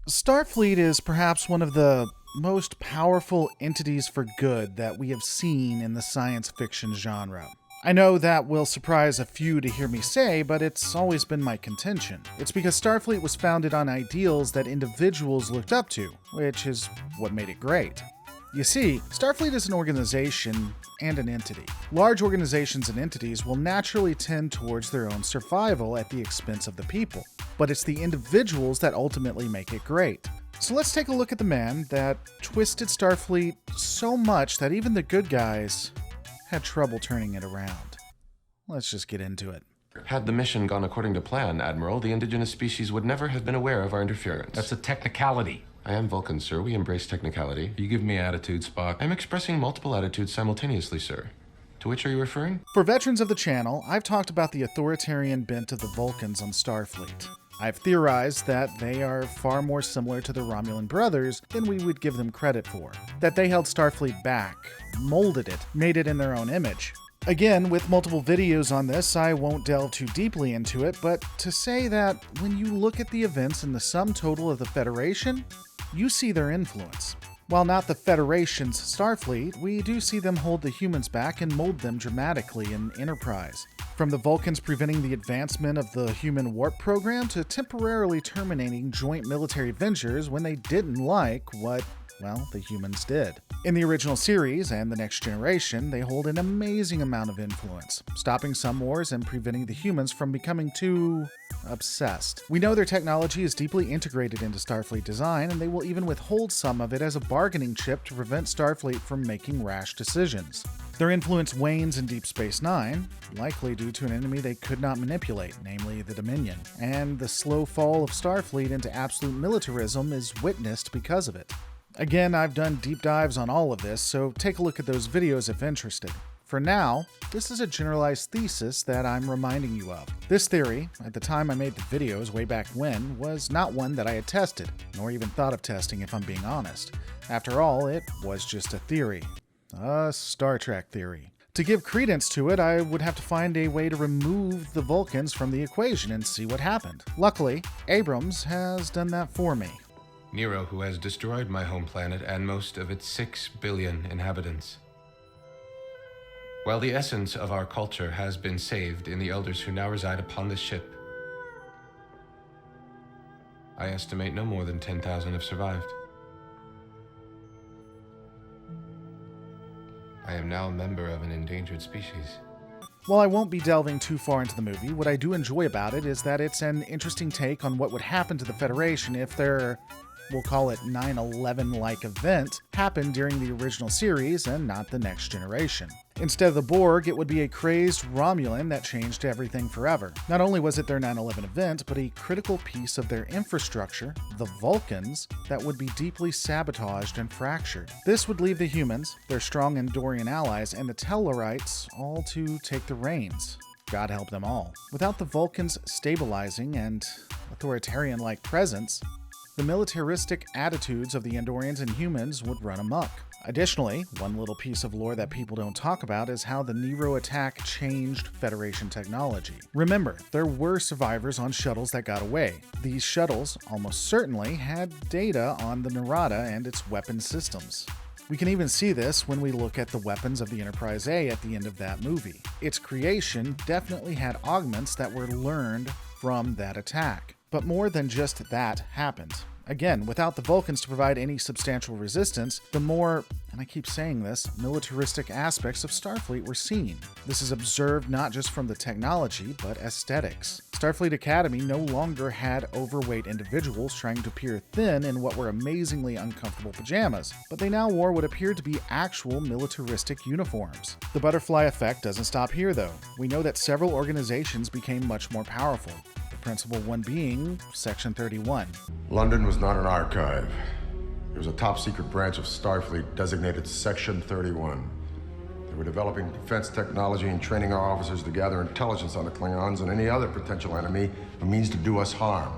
Starfleet is perhaps one of the most powerful entities for good that we have seen in the science fiction genre. I know that will surprise a few to hear me say, but it's always been my contention. It's because Starfleet was founded on ideals that individuals looked up to, which is what made it great. You see, Starfleet is an organization and an entity. Large organizations and entities will naturally tend towards their own survival at the expense of the people, but it's the individuals that ultimately make it great. So let's take a look at the man that twisted Starfleet so much that even the good guys had trouble turning it around. Let's just get into it. Had the mission gone according to plan, Admiral, the indigenous species would never have been aware of our interference. That's a technicality. I am Vulcan, sir. We embrace technicality. You give me attitude, Spock. I'm expressing multiple attitudes simultaneously, sir. To which are you referring? For veterans of the channel, I've talked about the authoritarian bent of the Vulcans on Starfleet. I've theorized that they are far more similar to the Romulan brothers than we would give them credit for. That they held Starfleet back, molded it, made it in their own image. Again, with multiple videos on this, I won't delve too deeply into it, but to say that when you look at the events in the sum total of the Federation, you see their influence. While not the Federation's Starfleet, we do see them hold the humans back and mold them dramatically in Enterprise. From the Vulcans preventing the advancement of the human warp program to temporarily terminating joint military ventures when they didn't like what, well, the humans did. In the original series and the Next Generation, they hold an amazing amount of influence, stopping some wars and preventing the humans from becoming too obsessed. We know their technology is deeply integrated into Starfleet design, and they will even withhold some of it as a bargaining chip to prevent Starfleet from making rash decisions. Their influence wanes in Deep Space Nine, likely due to an enemy they could not manipulate, namely the Dominion, and the slow fall of Starfleet into absolute militarism is witnessed because of it. Again, I've done deep dives on all of this, so take a look at those videos if interested. For now, this is a generalized thesis that I'm reminding you of. This theory, at the time I made the videos way back when, was not one that I had tested, nor even thought of testing if I'm being honest. After all, it was just a theory. A Star Trek theory. To give credence to it, I would have to find a way to remove the Vulcans from the equation and see what happened. Luckily, Abrams has done that for me. Nero, who has destroyed my home planet and most of its 6 billion inhabitants. While the essence of our culture has been saved in the elders who now reside upon this ship, I estimate no more than 10,000 have survived. I am now a member of an endangered species. While I won't be delving too far into the movie, what I do enjoy about it is that it's an interesting take on what would happen to the Federation if their, we'll call it 9/11-like event, happened during the original series and not the Next Generation. Instead of the Borg, it would be a crazed Romulan that changed everything forever. Not only was it their 9/11 event, but a critical piece of their infrastructure, the Vulcans, that would be deeply sabotaged and fractured. This would leave the humans, their strong Andorian allies, and the Tellarites all to take the reins. God help them all. Without the Vulcans' stabilizing and authoritarian-like presence, the militaristic attitudes of the Andorians and humans would run amok. Additionally, one little piece of lore that people don't talk about is how the Nero attack changed Federation technology. Remember, there were survivors on shuttles that got away. These shuttles almost certainly had data on the Narada and its weapon systems. We can even see this when we look at the weapons of the Enterprise A at the end of that movie. Its creation definitely had augments that were learned from that attack. But more than just that happened. Again, without the Vulcans to provide any substantial resistance, the more, and I keep saying this, militaristic aspects of Starfleet were seen. This is observed not just from the technology, but aesthetics. Starfleet Academy no longer had overweight individuals trying to appear thin in what were amazingly uncomfortable pajamas, but they now wore what appeared to be actual militaristic uniforms. The butterfly effect doesn't stop here, though. We know that several organizations became much more powerful. Principal one being Section 31. London was not an archive. It was a top-secret branch of Starfleet designated Section 31. They were developing defense technology and training our officers to gather intelligence on the Klingons and any other potential enemy who means to do us harm.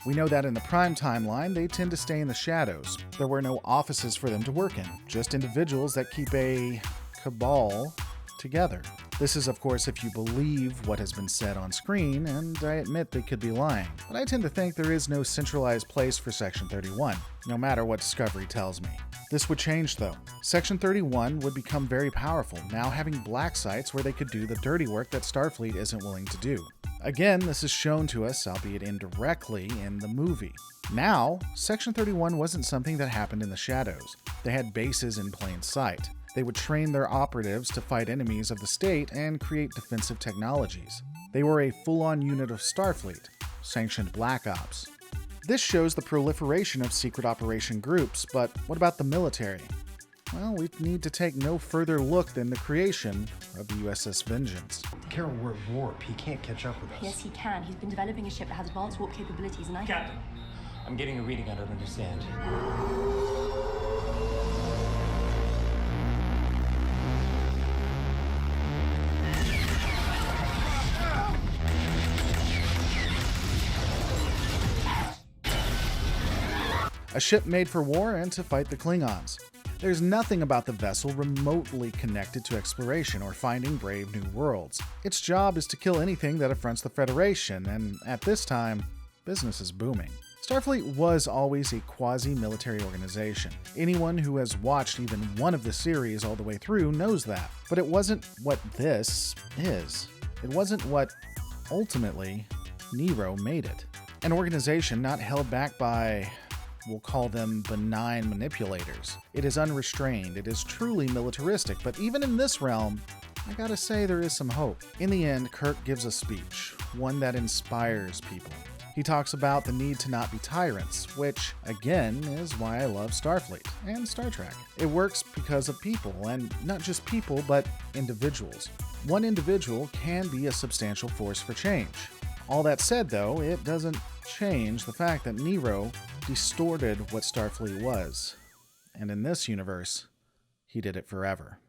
We know that in the Prime timeline, they tend to stay in the shadows. There were no offices for them to work in, just individuals that keep a cabal together. This is, of course, if you believe what has been said on screen, and I admit they could be lying. But I tend to think there is no centralized place for Section 31, no matter what Discovery tells me. This would change, though. Section 31 would become very powerful, now having black sites where they could do the dirty work that Starfleet isn't willing to do. Again, this is shown to us, albeit indirectly, in the movie. Now, Section 31 wasn't something that happened in the shadows. They had bases in plain sight. They would train their operatives to fight enemies of the state and create defensive technologies. They were a full-on unit of Starfleet, sanctioned Black Ops. This shows the proliferation of secret operation groups, but what about the military? Well, we need to take no further look than the creation of the USS Vengeance. Carol, we're at warp. He can't catch up with us. Yes, he can. He's been developing a ship that has advanced warp capabilities, and Captain, I'm getting a reading I don't understand. A ship made for war and to fight the Klingons. There's nothing about the vessel remotely connected to exploration or finding brave new worlds. Its job is to kill anything that affronts the Federation, and at this time, business is booming. Starfleet was always a quasi-military organization. Anyone who has watched even one of the series all the way through knows that. But it wasn't what this is. It wasn't what, ultimately, Nero made it. An organization not held back by, we'll call them benign manipulators. It is unrestrained, it is truly militaristic, but even in this realm, I gotta say there is some hope. In the end, Kirk gives a speech, one that inspires people. He talks about the need to not be tyrants, which, again, is why I love Starfleet and Star Trek. It works because of people, and not just people, but individuals. One individual can be a substantial force for change. All that said, though, it doesn't change the fact that Nero distorted what Starfleet was. And in this universe, he did it forever.